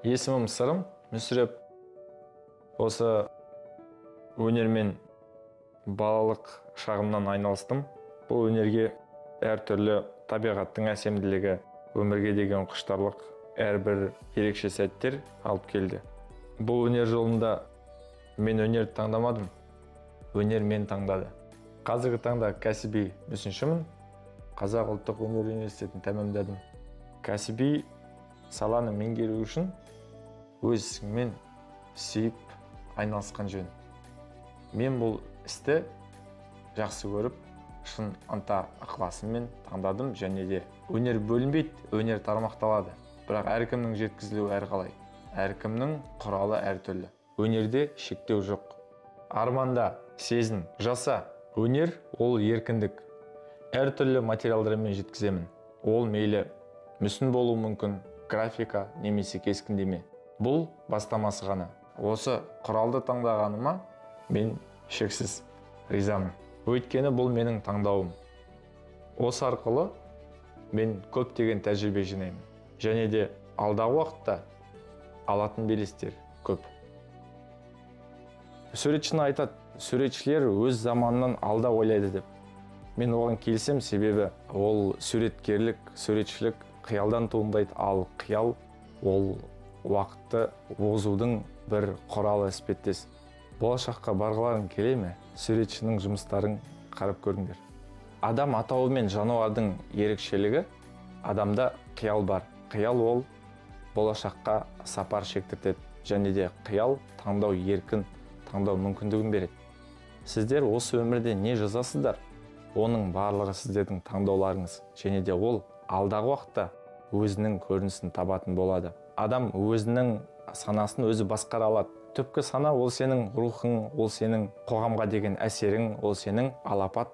Есімім Сырым Мүсіреп. Осы өнермен балалық шағымнан айналыстым. Бұл өнерге әртүрлі табиғаттың әсемділігі, өмірге деген құштарлық, әрбір ерекше сәттер алып келді. Бұл өнер жолында мен өнерді таңдамадым, өнер мен таңдады. Қазіргі таңда кәсіби мүсіншімін. Қазақ ұлттық өнер университетін тәмамдадым. Кәсіби саланы меңгеру үшін өз ісіңмен сүйіп айналысқан жөн. Мен бұл істі жақсы көріп, шын ынта ықыласыммен таңдадым, және де өнер бөлінбейді, өнер тармақталады. Бірақ әркімнің жеткізілуі әрқалай, әркімнің құралы әртүрлі. Өнерде шектеу жоқ. Арманда сезін, жаса. Өнер ол еркіндік. Әртүрлі материалдармен жеткіземін. Ол мейлі мүсін болуы мүмкін, графика немесе кескіндеме. Бұл бастамасы ғана. Осы құралды таңдағаныма мен шексіз ризамын. Өйткені бұл менің таңдауым. Осы арқылы мен көптеген тәжірибе жинаймын. Және де алдағы уақытта алатын белестер көп. Суретшіні айтады, суретшілер өз заманынан алда ойлайды деп. Мен оған келсем, себебі ол суреткерлік, суретшілік қиялдан туындайды, ал қиял ол уақытты озудың бір құралы іспеттес. Болашаққа барғыларың келе ме? Суретшінің жұмыстарын қарап көріңдер. Адам атауы мен жануардың ерекшелігі, адамда қиял бар. Қиял ол болашаққа сапар шектіртеді, және де қиял таңдау еркін, таңдау мүмкіндігін береді. Сіздер осы өмірде не жазасыздар? Оның барлығы сіздердің таңдауларыңыз, және де ол алдағы уақытта өзінің көрінісін табатын болады. Адам өзінің санасын өзі басқара алады. Түпкі сана ол сенің рухың, ол сенің қоғамға деген әсерің, ол сенің алапат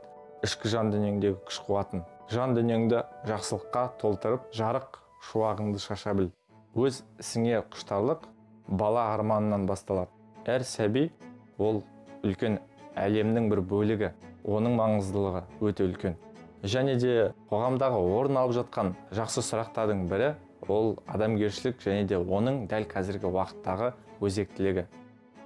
ішкі жан дүниеңдегі күш қуатын. Жан дүниеңді жақсылыққа толтырып, жарық шуағыңды шаша біл. Өз ісіңе құштарлық бала арманынан басталады. Әр сәби ол үлкен әлемнің бір бөлігі, оның маңыздылығы өте үлкен. Және де қоғамдағы орын алып жатқан жақсы сұрақтардың бірі ол адамгершілік, және де оның дәл қазіргі уақыттағы өзектілігі.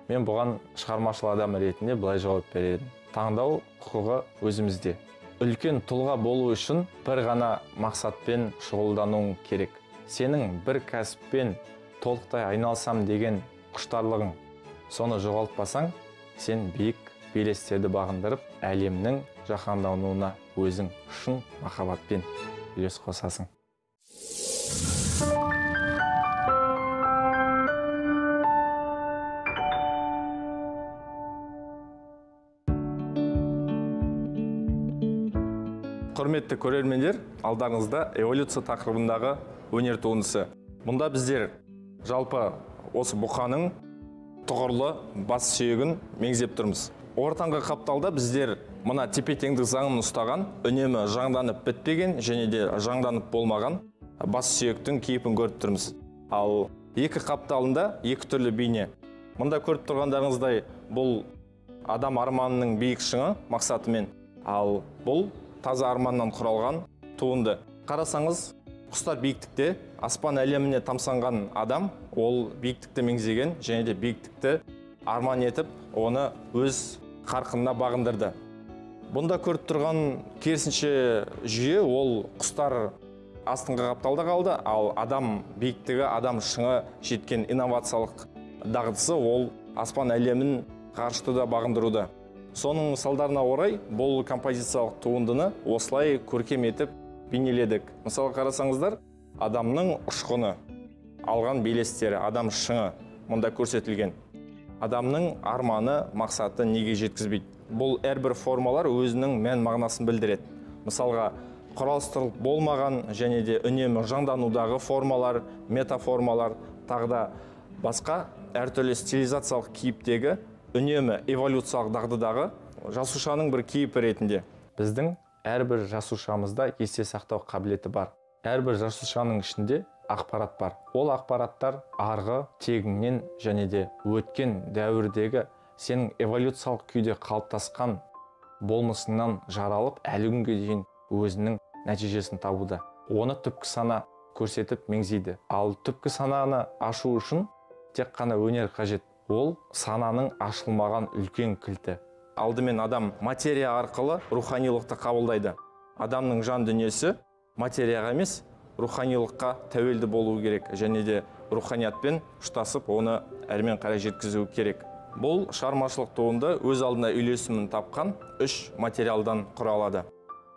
Мен бұған шығармашыл адам ретінде былай жауап бередім. Таңдау құқығы өзімізде. Үлкен тұлға болу үшін бір ғана мақсатпен шұғылдануың керек. Сенің бір кәсіппен толықтай айналсам деген құштарлығың. Соны жоғалтпасаң, сен биік белестерді бағындырып, әлемнің жаһандануына өзің шын махаббатпен үлес қосасың. Құрметті көрермендер, алдарыңызда эволюция тақырыбындағы өнер туындысы. Мұнда біздер жалпы осы бұқаның тұғырлы бас сүйегін меңзеп тұрмыз. Ортаңғы қапталда біздер мына тепе-теңдік заңын ұстаған, үнемі жаңданып бітпеген және де жаңданып болмаған бас сүйектің кейпін көріп тұрмыз. Ал екі қапталында екі түрлі бейне. Мұнда көріп тұрғандарыңыздай бұл адам арманының биік шыңы мақсатымен, ал бұл таза арманнан құралған туынды. Қарасаңыз, құстар биіктікте, аспан әлеміне тамсанған адам, ол биіктікті меңзеген және де биіктікті арман етіп, оны өз қарқынына бағындырды. Бұнда көріп тұрған керісінше жүйе, ол құстар астыңғы қапталда қалды, ал адам биіктігі, адам шыңы жеткен инновациялық дағдысы ол аспан әлемін ғарыштыда бағындыруда. Соның салдарына орай бұл композициялық туындыны осылай көркем етіп бейнеледік. Мысалы қарасаңыздар, адамның ұшқыны, алған белестері, адам шыңы мұнда көрсетілген. Адамның арманы, мақсаты неге жеткізбейді? Бұл әрбір формалар өзінің мән мағынасын білдіреді. Мысалға, құралыстырылып болмаған және де үнемі жаңданудағы формалар, метаформалар, тағда басқа әртүрлі стилизациялық кейіптегі үнемі эволюциялық дағдыдағы жасушаның бір кейіпі ретінде. Біздің әрбір жасушамызда есте сақтау қабілеті бар. Әрбір жасушаның ішінде ақпарат бар. Ол ақпараттар арғы тегіңнен және де өткен дәуірдегі сенің эволюциялық күйде қалыптасқан болмысыңнан жаралып, әлі күнге дейін өзінің нәтижесін табуда. Оны түпкі сана көрсетіп меңзейді. Ал түпкі сананы ашу үшін тек қана өнер қажет. Ол сананың ашылмаған үлкен кілті. Алдымен адам материя арқылы руханилықты қабылдайды. Адамның жан дүниесі материяға емес, руханилыққа тәуелді болуы керек, және де руханиятпен ұштасып, оны әрмен қарай жеткізу керек. Бұл шығармашылық туынды өз алдына үйлесімін тапқан 3 материалдан құралады.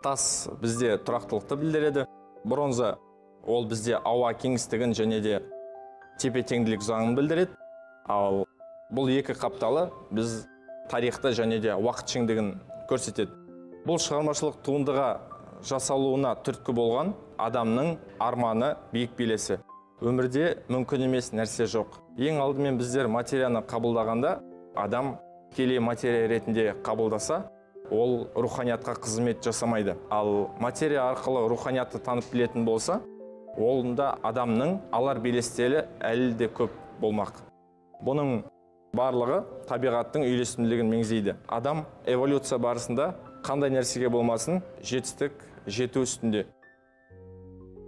Тас бізде тұрақтылықты білдіреді. Бронза ол бізде ауа кеңістігін және де тепе-теңділік заңын білдіреді. Ал бұл екі қапталы біз тарихты және де уақыт шеңдігін көрсетеді. Бұл шығармашылық туындыға жасалуына түрткі болған адамның арманы, биік белесі. Өмірде мүмкін емес нәрсе жоқ. Ең алдымен біздер материяны қабылдағанда, адам тікелей материя ретінде қабылдаса, ол руханиятқа қызмет жасамайды. Ал материя арқылы руханиятты танып білетін болса, онда адамның алар белестері әлі де көп болмақ. Бұның барлығы табиғаттың үйлесімділігін меңзейді. Адам эволюция барысында қандай нәрсеге болмасын жетістік жету үстінде.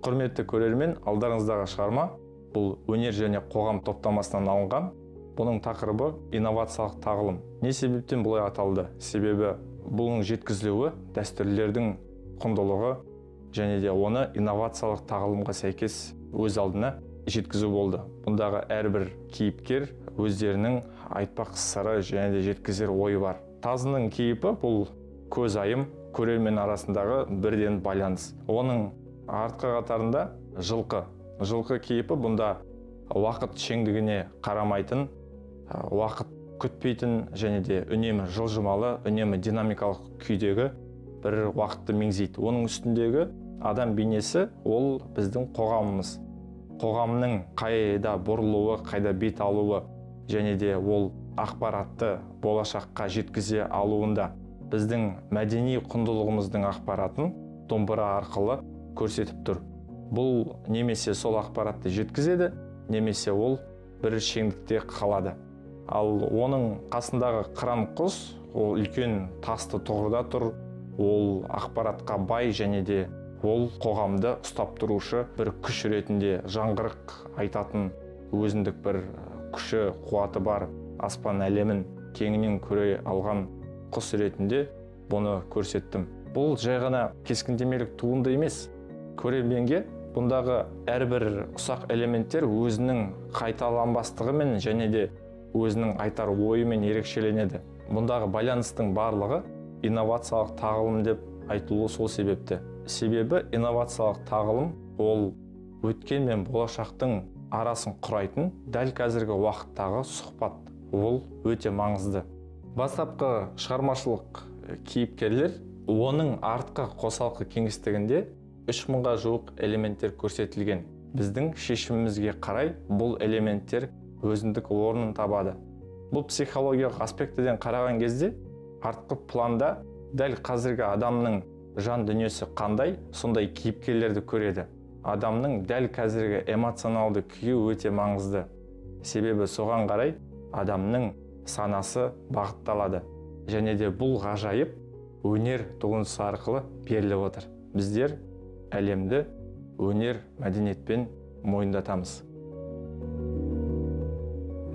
Құрметті көрермен, алдарыңыздағы шығарма бұл өнер және қоғам топтамасынан алынған. Бұның тақырыбы инновациялық тағылым. Не себептен бұлай аталды? Себебі бұның жеткізілуі дәстүрлердің құндылығы және де оны инновациялық тағылымға сәйкес өз алдына жеткізу болды. Бұндағы әрбір кейіпкер өздерінің айтпақ сыры және де жеткізер ойы бар. Тазының кейіпі бұл көзайым, көрермен арасындағы бірден байланыс. Оның артқы қатарында жылқы. Жылқы кейіпі бұнда уақыт шеңдігіне қарамайтын, уақыт күтпейтін және де үнемі жылжымалы, үнемі динамикалық күйдегі бір уақытты меңзейді. Оның үстіндегі адам бейнесі ол біздің қоғамымыз. Қоғамның қайда бұрылуы, қайда бет алуы және де ол ақпаратты болашаққа жеткізе алуында біздің мәдени құндылығымыздың ақпаратын домбыра арқылы көрсетіп тұр. Бұл немесе сол ақпаратты жеткізеді, немесе ол бір шеңдікте қалады. Ал оның қасындағы қыран құс, ол үлкен тасты тұғырда тұр, ол ақпаратқа бай және де ол қоғамды ұстап тұрушы бір күш ретінде жаңғырық айтатын өзіндік бір күші, қуаты бар аспан әлемін кеңінен көре алған құс ретінде бұны көрсеттім. Бұл жай ғана кескіндемелік туынды емес. Көрерменге бұндағы әрбір ұсақ элементтер өзінің қайталанбастығымен және де өзінің айтар ойымен ерекшеленеді. Бұндағы байланыстың барлығы инновациялық тағылым деп айтылуы сол себепті. Себебі инновациялық тағылым ол өткен мен болашақтың арасын құрайтын дәл қазіргі уақыттағы сұхбат. Ол өте маңызды. Бастапқы шығармашылық кейіпкерлер оның артқы қосалқы кеңістігінде 3000-ға жуық элементтер көрсетілген. Біздің шешімімізге қарай бұл элементтер өзіндік орнын табады. Бұл психологиялық аспектіден қараған кезде артқы планда дәл қазіргі адамның жан дүниесі қандай, сондай кейіпкерлерді көреді. Адамның дәл қазіргі эмоционалды күйі өте маңызды. Себебі соған қарай адамның санасы бағытталады. Және де бұл ғажайып өнер туындысы арқылы беріліп отыр. Біздер әлемді өнер, мәдениетпен мойындатамыз.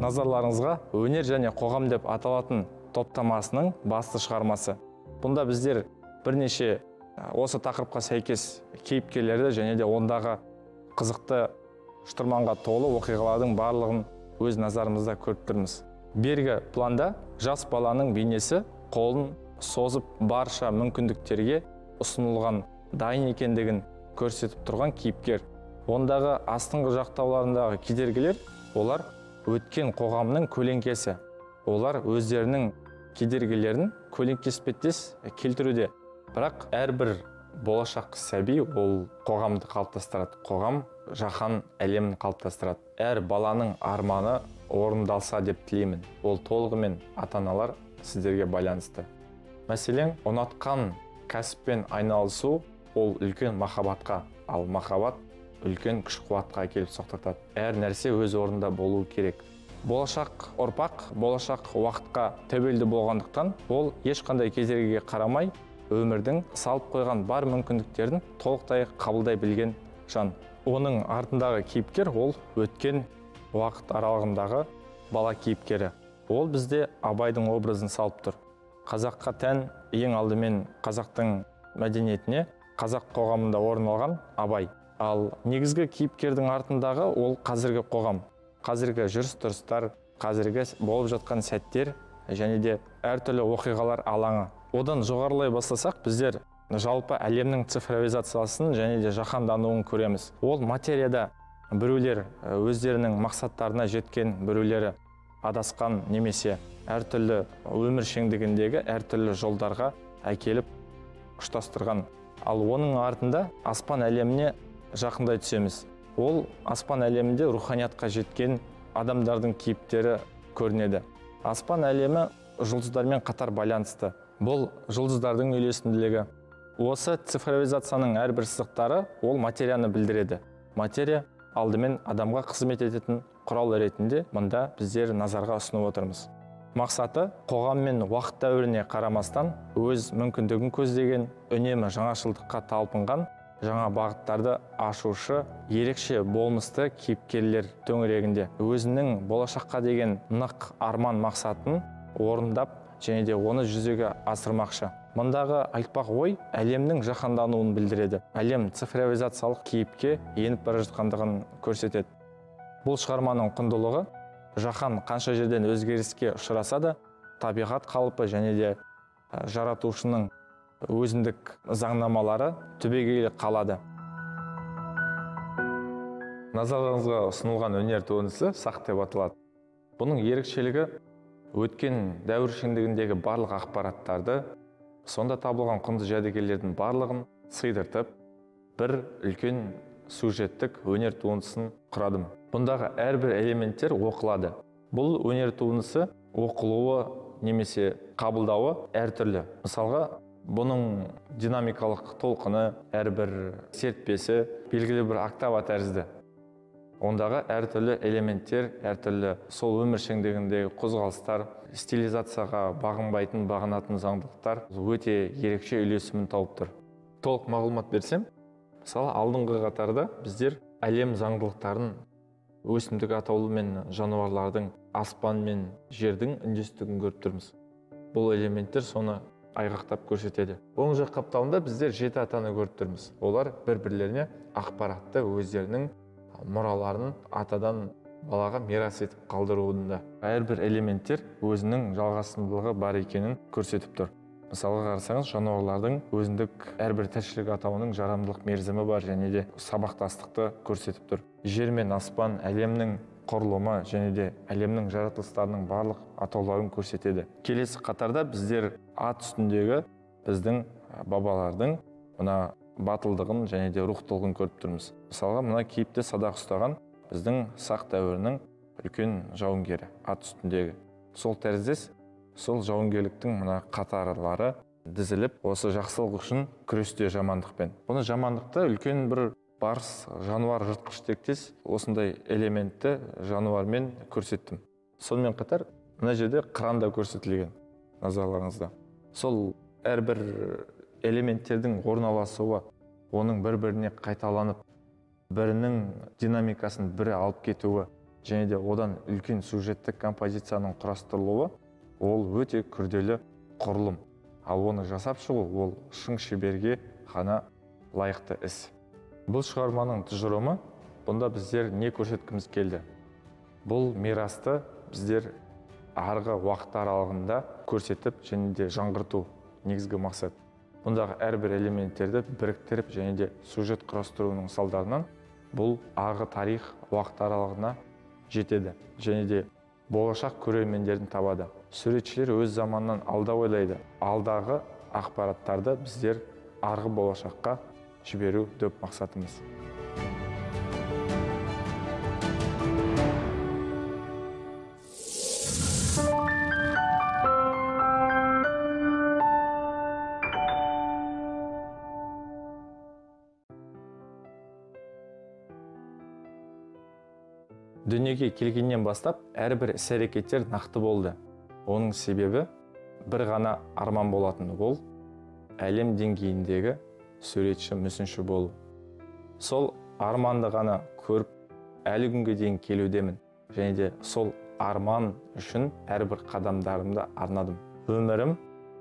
Назарларыңызға өнер және қоғам деп аталатын топтамасының басты шығармасы. Бұнда біздер бірнеше осы тақырыпқа сәйкес кейіпкерлерді және де ондағы қызықты шытырманға толы оқиғалардың барлығын өз назарымызда көріп тұрмыз. Бергі планда жас баланың бейнесі қолын созып барша мүмкіндіктерге ұсынылған дайын екендігін көрсетіп тұрған кейіпкер. Ондағы астыңғы жақтауларындағы кедергілер, олар өткен қоғамның көлеңкесі. Олар өздерінің кедергілерін көлеңкеспеттес келтіруде. Бірақ әрбір болашақ сәби ол қоғамды қалыптастырады. Қоғам жаһан әлемін қалыптастырады. Әр баланың арманы орындалса деп тілеймін. Ол толығымен ата-аналар сіздерге байланысты. Мәселен, ұнатқан кәсіппен айналысу ол үлкен махаббатқа, ал махаббат үлкен күш-қуатқа келіп соқтыртады. Әр нәрсе өз орнында болуы керек. Болашақ ұрпақ, болашақ уақытқа тәуелді болғандықтан, ол ешқандай кедергіге қарамай өмірдің салып қойған бар мүмкіндіктерін толықтай қабылдай білген жан. оның артындағы кейіпкер ол өткен уақыт аралығындағы бала кейіпкері. Ол бізде Абайдың образын салып тұр. Қазаққа тән ең алдымен қазақтың мәдениетіне, қазақ қоғамында орын алған Абай. Ал негізгі кейіпкердің артындағы ол қазіргі қоғам, қазіргі жүріс-тұрыстар, қазіргі болып жатқан сәттер және де әртүрлі оқиғалар алаңы. Одан жоғарылай бастасақ, біздер жалпы әлемнің цифровизациясын және де жаһандануын көреміз. Ол материяда біреулер өздерінің мақсаттарына жеткен, біреулері адасқан немесе әртүрлі өмір шеңдігіндегі әртүрлі жолдарға әкеліп ұштастырған. Ал оның артында аспан әлеміне жақындай түсеміз. Ол аспан әлемінде руханиятқа жеткен адамдардың кейіптері көрінеді. Аспан әлемі жұлдыздармен қатар байланысты. Бұл жұлдыздардың үйлесімділігі. Осы цифровизацияның әрбір сызықтары ол материяны білдіреді. Материя алдымен адамға қызмет ететін құрал ретінде мұнда біздер назарға ұсынып отырмыз. Мақсаты қоғам мен уақыт дәуіріне қарамастан өз мүмкіндігін көздеген, үнемі жаңашылдыққа талпынған, жаңа бағыттарды ашушы, ерекше болмысты кейіпкерлер төңірегінде өзінің болашаққа деген нық арман мақсатын орындап және де оны жүзеге асырмақшы. Мұндағы айтпақ ой әлемнің жаһандануын білдіреді. Әлем цифровизациялық кейіпке еніп бара жатқандығын көрсетеді. Бұл шығарманың құндылығы жаһан қанша жерден өзгеріске ұшыраса да, табиғат қалпы және де жаратушының өзіндік заңнамалары түбегейлі қалады. Назарыңызға ұсынылған өнер туындысы «Сақ» деп аталады. Бұның ерекшелігі өткен дәуір шеңдігіндегі барлық ақпараттарды, сонда табылған құнды жәдігерлердің барлығын сыйдыртып, бір үлкен сюжеттік өнер туындысын құрадым. Бұндағы әрбір элементтер оқылады. Бұл өнер туындысы оқылуы немесе қабылдауы әртүрлі. Мысалға, бұның динамикалық толқыны, әрбір сертпесі белгілі бір октава тәрізді. Ондағы әртүрлі элементтер, әртүрлі сол өмір шеңдігіндегі қозғалыстар, стилизацияға бағынбайтын, бағынатын заңдылықтар өте ерекше үйлесімін тауып тұр. Толық мағлұмат берсем, мысалы, алдыңғы қатарда біздер әлем заңдылықтарын, өсімдік атаулы мен жануарлардың, аспан мен жердің үндестігін көріп тұрмыз. Бұл элементтер соны айғақтап көрсетеді. Оң жақ қапталында біздер 7 атаны көріп тұрмыз. Олар бір-бірлеріне ақпаратты өздерінің мұраларын атадан балаға мирас етіп қалдыруында. Әрбір элементтер өзінің жалғасымдылығы бар екенін көрсетіп тұр. Мысалға қарасаңыз, жануарлардың өзіндік әрбір тіршілік атауының жарамдылық мерзімі бар және де сабақтастықты көрсетіп тұр. Жер мен аспан әлемнің құрылымы және де әлемнің жаратылыстарының барлық атауларын көрсетеді. Келесі қатарда біздер ат үстіндегі біздің бабалардың мына батылдығын және де рухтылығын көріп тұрмыз. Мысалға, мына кейіпте садақ ұстаған біздің Сақ дәуірінің үлкен жауынгері, ат үстіндегі. Сол тәріздес, сол жауынгерліктің мына қатарлары дізіліп, осы жақсылық үшін күресте жамандықпен. Бұны жамандықты үлкен бір барс, жануар, жыртқыш тектес осындай элементті жануармен көрсеттім. Сонымен қатар, мына жерде қыран да көрсетілген, назарларыңызда. Сол әрбір элементтердің орналасуы, оның бір-біріне қайталанып, бірінің динамикасын бірі алып кетуі және де одан үлкен сюжеттік композицияның құрастырылуы, ол өте күрделі құрылым. Ал оны жасап шығу, ол шын шеберге ғана лайықты іс. Бұл шығарманың тұжырымы, бұнда біздер не көрсеткіміз келді? Бұл мирасты біздер арғы уақыт аралығында көрсетіп және де жаңғырту негізгі мақсат. Бұндағы әрбір элементтерді біріктіріп және де сюжет құрастыруының салдарынан бұл арғы тарих уақыт аралығына жетеді және де болашақ көрермендерін табады. Суретшілер өз заманнан алда ойлайды. Алдағы ақпараттарды біздер арғы болашаққа жіберу дөп мақсатымыз. Дүниеге келгеннен бастап әрбір іс-әрекеттер нақты болды. Оның себебі бір ғана арман болатын, ол әлем деңгейіндегі суретші, мүсінші болу. Сол арманды ғана көріп, әлі күнге дейін келудемін. Және де сол арман үшін әрбір қадамдарымды арнадым. Өмірім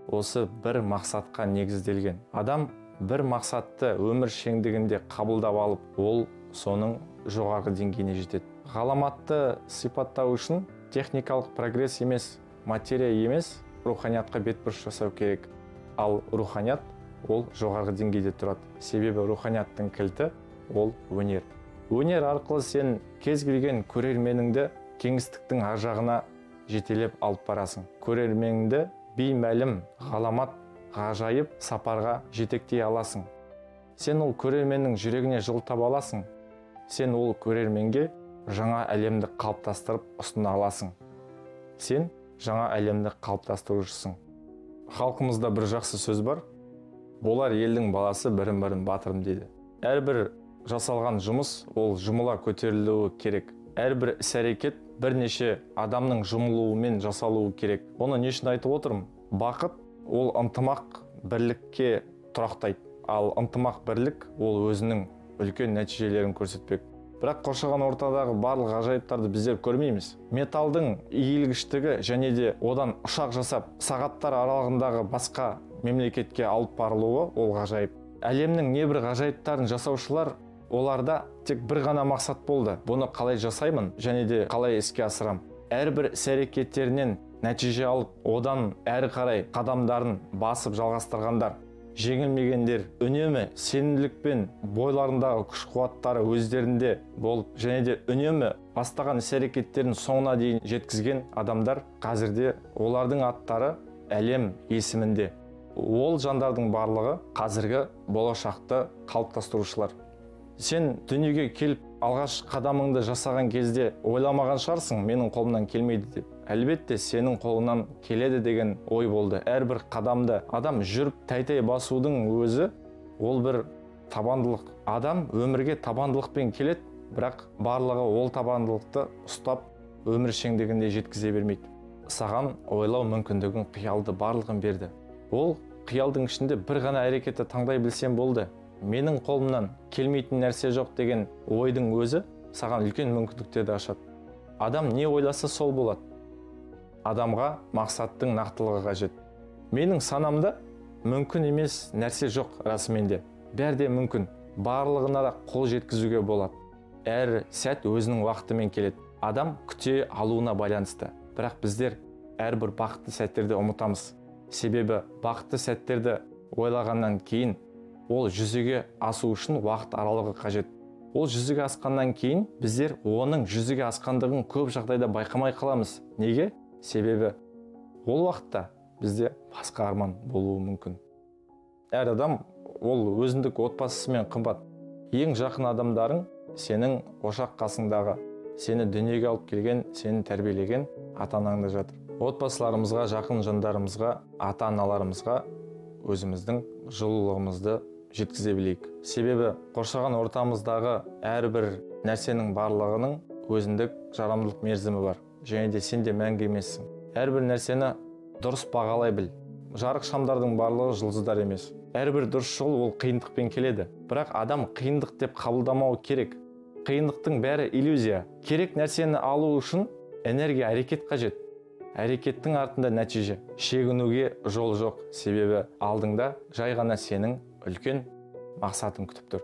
осы бір мақсатқа негізделген. Адам бір мақсатты өмір шеңдігінде қабылдап алып, ол соның жоғарғы деңгейіне жетеді. Ғаламатты сипаттау үшін техникалық прогресс емес, материя емес, руханиятқа бетбұрыс жасау керек. Ал руханият ол жоғарғы деңгейде тұрады. Себебі руханияттың кілті ол өнер. Өнер арқылы сен кез келген көрерменіңді кеңістіктің ар жағына жетелеп алып барасың. Көрерменіңді беймәлім, ғаламат, ғажайып сапарға жетектей аласың. Сен ол көрерменнің жүрегіне жылытып аласың. Сен ол көрерменге жаңа әлемді қалыптастырып ұсына аласың. Сен жаңа әлемді қалыптастырушысың. Халқымызда бір жақсы сөз бар. Болар елдің баласы бірін-бірін батырым дейді. Әрбір жасалған жұмыс ол жұмыла көтерілуі керек. Әрбір іс-әрекет бірнеше адамның жұмылуымен жасалуы керек. Оны не үшін айтып отырмын? Бақыт ол ынтымақ бірлікке тұрақтайды. Ал ынтымақ бірлік ол өзінің үлкен нәтижелерін көрсетпек. Бірақ қоршаған ортадағы барлық ғажайыптарды біздер көрмейміз. Металдың иілгіштігі және де одан ұшақ жасап, сағаттар аралығындағы басқа мемлекетке алып барылуы ол ғажайып. Әлемнің небір ғажайыптарын жасаушылар, оларда тек бір ғана мақсат болды. Бұны қалай жасаймын және де қалай іске асырам. Әрбір іс-әрекеттерінен нәтиже алып, одан әрі қарай қадамдарын басып жалғастырғандар. Жеңілмегендер үнемі сенімділікпен бойларындағы күш-қуаттары өздерінде болып, және де үнемі бастаған іс-әрекеттерін соңына дейін жеткізген адамдар қазірде олардың аттары әлем есімінде. Ол жандардың барлығы қазіргі болашақты қалыптастырушылар. Сен дүниеге келіп алғаш қадамыңды жасаған кезде ойламаған шығарсың, менің қолымнан келмейді деп. Әлбетте сенің қолыңнан келеді деген ой болды. Әрбір қадамды адам жүріп тәй-тәй басудың өзі ол бір табандылық. Адам өмірге табандылықпен келеді, бірақ барлығы ол табандылықты ұстап өмір шеңдігінде жеткізе бермейді. Саған ойлау мүмкіндігін, қиялды барлығын берді. Ол қиялдың ішінде бір ғана әрекетті таңдай білсем болды. Менің қолымнан келмейтін нәрсе жоқ деген ойдың өзі саған үлкен мүмкіндіктерді ашады. Адам не ойласа сол болады. Адамға мақсаттың нақтылығы қажет. Менің санамда мүмкін емес нәрсе жоқ расыменде. Бәрі де мүмкін. Барлығына да қол жеткізуге болады. Әр сәт өзінің уақытымен келеді. Адам күте алуына байланысты. Бірақ біздер әрбір бақытты сәттерді ұмытамыз. Себебі бақытты сәттерді ойлағаннан кейін ол жүзеге асу үшін уақыт аралығы қажет. Ол жүзеге асқаннан кейін біздер оның жүзеге асқандығын көп жағдайда байқамай қаламыз. Неге? Себебі ол уақытта бізде басқа арман болуы мүмкін. Әр адам ол өзіндік отбасысымен қымбат. Ең жақын адамдарың сенің ошақ қасыңдағы, сені дүниеге алып келген, сені тәрбиелеген ата-анаңда жатыр. Отбасыларымызға, жақын жандарымызға, ата-аналарымызға өзіміздің жылулығымызды жеткізе білейік. Себебі қоршаған ортамыздағы әрбір нәрсенің барлығының өзіндік жарамдылық мерзімі бар. Және де сен де мәңгі емессің. Әрбір нәрсені дұрыс бағалай біл. Жарық шамдардың барлығы жұлдыздар емес. Әрбір дұрыс жол ол қиындықпен келеді. Бірақ адам қиындық деп қабылдамау керек. Қиындықтың бәрі иллюзия. Керек нәрсені алу үшін энергия, әрекет қажет. Әрекеттің артында нәтиже. Шегінуге жол жоқ. Себебі алдыңда жай ғана сенің үлкен мақсатың күтіп тұр.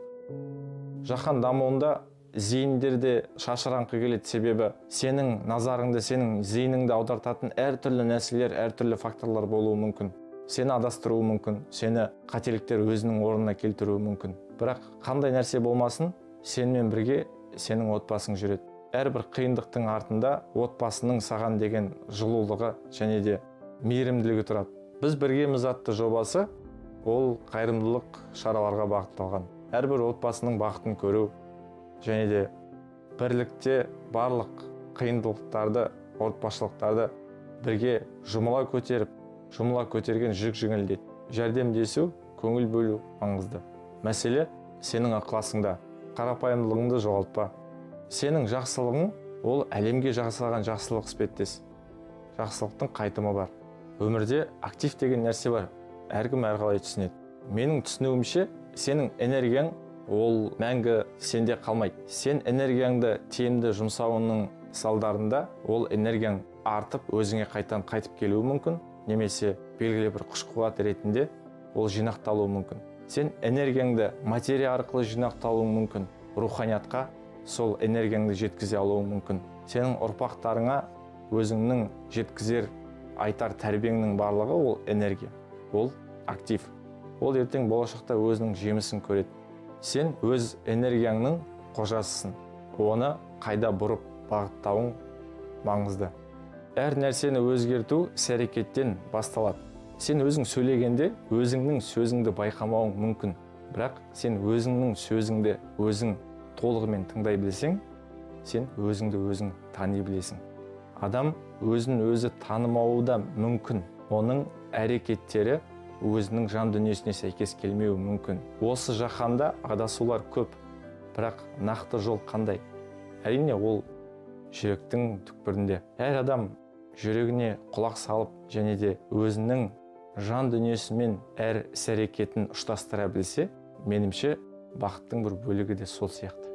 Жаһан дамуында зейіндерде шашыраңқы келеді. Себебі сенің назарыңды, сенің зейініңді аудартатын әртүрлі нәрселер, әртүрлі факторлар болуы мүмкін. Сені адастыруы мүмкін, сені қателіктер өзінің орнына келтіруі мүмкін. Бірақ қандай нәрсе болмасын, сенімен бірге сенің отбасың жүреді. Әрбір қиындықтың артында отбасының саған деген жылулығы және де мейірімділігі тұрады. Біз біргеміз атты жобасы ол қайырымдылық шараларға бағытталған. Әрбір отбасының бақытын көру және де бірлікте барлық қиындықтарды, отбасылықтарды бірге жұмыла көтерген жүк жеңілдейді. Жәрдемдесу, көңіл бөлу маңызды. Мәселе сенің ықыласыңда. Қарапайымдылығыңды жоғалтпа. Сенің жақсылығың ол әлемге жасалған жақсылық іспеттес. Жақсылықтың қайтымы бар. Өмірде актив деген нәрсе бар. Әркім әрқалай түсінеді. Менің түсінуімше, сенің энергияң ол мәңгі сенде қалмайды. Сен энергияңды тиімді жұмсауының салдарында ол энергияң артып, өзіңе қайтып келуі мүмкін, немесе белгілі бір күш-қуат ретінде ол жинақталуы мүмкін. Сен энергияңды материя арқылы жинақталуы мүмкін, руханиятқа сол энергияңды жеткізе алуы мүмкін. Сенің ұрпақтарыңа өзіңнің жеткізер айтар тәрбиеңнің барлығы ол энергия, ол актив. Ол ертең болашақта өзінің жемісін көреді. Сен өз энергияңның қожасысың. Оны қайда бұрып бағыттауың маңызды. Әр нәрсені өзгерту іс-әрекеттен басталады. Сен өзің сөйлегенде өзіңнің сөзіңді байқамауың мүмкін. Бірақ сен өзіңнің сөзіңді өзің толығымен тыңдай білсең, сен өзіңді өзің тани білесің. Адам өзін өзі танымауы да мүмкін. Оның әрекеттері өзінің жан дүниесіне сәйкес келмеуі мүмкін. Осы жаһанда адасулар көп, бірақ нақты жол қандай? Әрине, ол жүректің түкпірінде. Әр адам жүрегіне құлақ салып, және де өзінің жан дүниесімен әр іс-әрекетін ұштастыра білсе, меніңше бақыттың бір бөлігі де сол сияқты.